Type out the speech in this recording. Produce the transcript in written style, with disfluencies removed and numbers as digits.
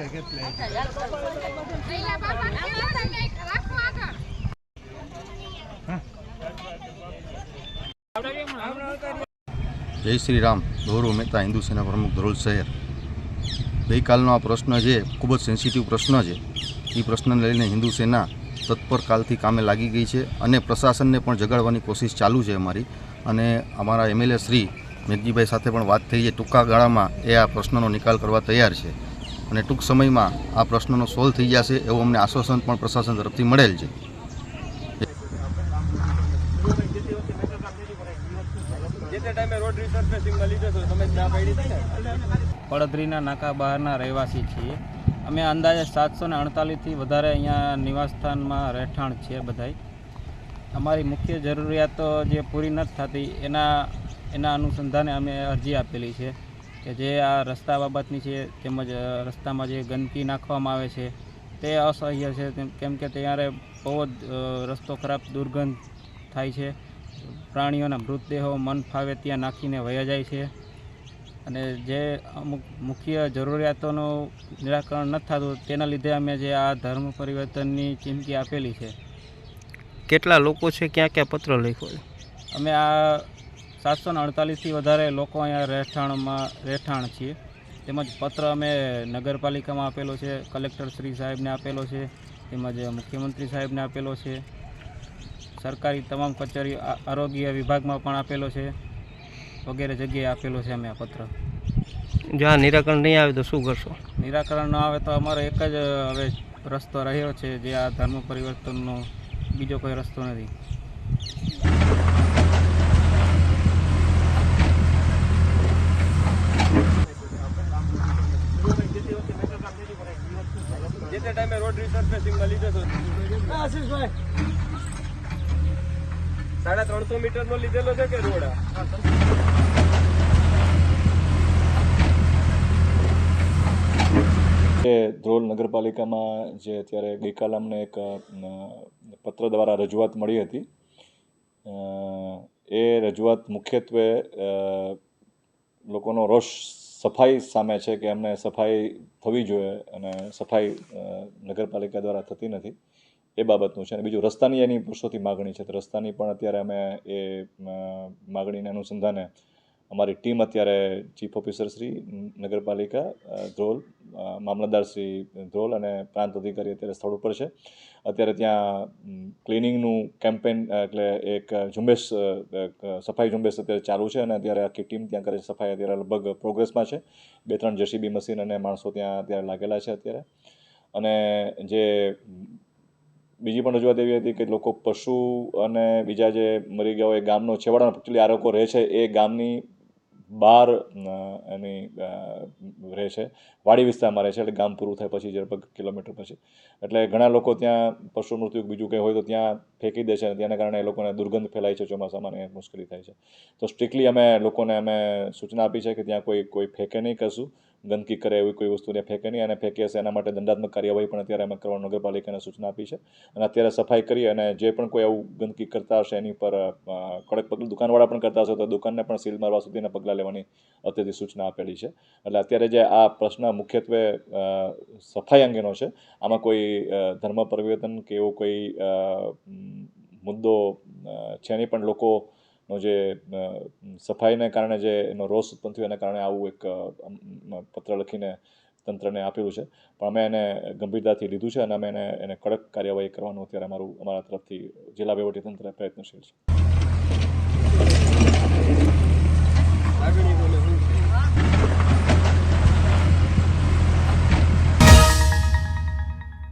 જય શ્રી રામ. ગૌરવ મહેતા, હિન્દુ સેના પ્રમુખ, ધ્રોલ શહેર. ગઈકાલનો આ પ્રશ્ન જે ખૂબ જ સેન્સિટિવ પ્રશ્ન છે, એ પ્રશ્નને લઈને હિન્દુ સેના તત્પર કાલથી કામે લાગી ગઈ છે અને પ્રશાસનને પણ જગાડવાની કોશિશ ચાલુ છે અમારી. અને અમારા એમએલએ શ્રી મેઘજીભાઈ સાથે પણ વાત થઈ છે. ટૂંકા ગાળામાં એ આ પ્રશ્નનો નિકાલ કરવા તૈયાર છે અને ટૂંક સમયમાં આ પ્રશ્નનો સોલ્વ થઈ જશે એવું અમને આશ્વાસન પણ પ્રશાસન તરફથી મળેલ છે. પડદરીના નાકા બહારના રહેવાસી છીએ અમે. અંદાજે 748થી વધારે અહીંયા નિવાસસ્થાનમાં રહેઠાણ છે બધાય. અમારી મુખ્ય જરૂરિયાતો જે પૂરી નથી થતી એના અનુસંધાને અમે અરજી આપેલી છે કે જે આ રસ્તા બાબતની છે, તેમજ રસ્તામાં જે ગંદકી નાખવામાં આવે છે તે અસહ્ય છે. કેમ કે ત્યારે બહુ જ રસ્તો ખરાબ, દુર્ગંધ થાય છે. પ્રાણીઓના મૃતદેહો મન ફાવે ત્યાં નાખીને વયા જાય છે અને જે અમુક મુખ્ય જરૂરિયાતોનું નિરાકરણ નથી થતું, તેના લીધે અમે જે આ ધર્મ પરિવર્તનની ચીમકી આપેલી છે. કેટલા લોકો છે, ક્યાં ક્યાં પત્ર લખ્યો છે? અમે આ 748થી વધારે લોકો અહીંયા રહેઠાણ છીએ. તેમજ પત્ર અમે નગરપાલિકામાં આપેલો છે, કલેક્ટર શ્રી સાહેબને આપેલો છે, તેમજ મુખ્યમંત્રી સાહેબને આપેલો છે, સરકારી તમામ કચેરી, આરોગ્ય વિભાગમાં પણ આપેલો છે, વગેરે જગ્યાએ આપેલો છે અમે આ પત્ર. જો આ નિરાકરણ નહીં આવે તો શું કરશો? નિરાકરણ ન આવે તો અમારો એક જ હવે રસ્તો રહ્યો છે, જે આ ધર્મ પરિવર્તનનો, બીજો કોઈ રસ્તો નથી. જે ટાઈમે રોડ રિસર્ફેસિંગમાં લીધો હતો 350 મીટરનો લીધેલો છે કે રોડ? ધ્રોલ નગરપાલિકામાં જે અત્યારે ગઈકાલે અમને એક પત્ર દ્વારા રજૂઆત મળી હતી. એ રજૂઆત મુખ્યત્વે લોકોનો રોષ સફાઈ સામે છે કે અમને સફાઈ થવી જોઈએ અને સફાઈ નગરપાલિકા દ્વારા થતી નથી એ બાબતનું છે. અને બીજું રસ્તાની એની વર્ષોથી માગણી છે, તો રસ્તાની પણ અત્યારે અમે એ માગણીને અનુસંધાને અમારી ટીમ અત્યારે ચીફ ઓફિસર શ્રી નગરપાલિકા ધ્રોલ, મામલતદાર શ્રી ધ્રોલ અને પ્રાંત અધિકારી અત્યારે સ્થળ ઉપર છે. અત્યારે ત્યાં ક્લિનિંગનું કેમ્પેન એટલે એક ઝુંબેશ, સફાઈ ઝુંબેશ અત્યારે ચાલુ છે અને અત્યારે આખી ટીમ ત્યાં કરે છે સફાઈ. અત્યારે લગભગ પ્રોગ્રેસમાં છે. 2-3 જેસીબી મશીન અને માણસો ત્યાં અત્યારે લાગેલા છે અત્યારે. અને જે બીજી પણ રજૂઆત એવી હતી કે લોકો પશુ અને બીજા જે મરી ગયા હોય એ ગામનો છેવાડાનો એકચ્યુઅલી આ લોકો રહે છે એ ગામની બહાર એની રહે છે, વાડી વિસ્તારમાં રહે છે, એટલે ગામ પૂરું થાય પછી લગભગ કિલોમીટર પછી. એટલે ઘણા લોકો ત્યાં પશુ મૃત્યુ બીજું કંઈ હોય તો ત્યાં ફેંકી દે છે અને તેના કારણે એ લોકોને દુર્ગંધ ફેલાય છે, ચોમાસામાં એ મુશ્કેલી થાય છે. તો સ્ટ્રિક્ટલી અમે લોકોને સૂચના આપી છે કે ત્યાં કોઈ ફેંકે નહીં, કશું ગંદકી કરે એવી કોઈ વસ્તુ ત્યાં ફેંકે નહીં, અને ફેંકે હશે એના માટે દંડાત્મક કાર્યવાહી પણ અત્યારે અમે કરવાનું નગરપાલિકાને સૂચના આપી છે. અને અત્યારે સફાઈ કરી અને જે પણ કોઈ આવું ગંદકી કરતા હશે એની પર કડક પગલું, દુકાનવાળા પણ કરતા હશે તો દુકાનને પણ સીલ મારવા સુધીના પગલાં લેવાની અત્યારથી સૂચના આપેલી છે. એટલે અત્યારે જે આ પ્રશ્ન મુખ્યત્વે સફાઈ અંગેનો છે, આમાં કોઈ ધર્મ પરિવર્તન કે એવો કોઈ મુદ્દો છે નહીં, પણ લોકોનો જે સફાઈને કારણે જે એનો રોષ ઉત્પન્ન થયો એના કારણે આવું એક પત્ર લખીને તંત્રને આપેલું છે. પણ અમે એને ગંભીરતાથી લીધું છે અને અમે એને કડક કાર્યવાહી કરવાનું અત્યારે અમારા તરફથી જિલ્લા વહીવટીતંત્ર પ્રયત્નશીલ છે.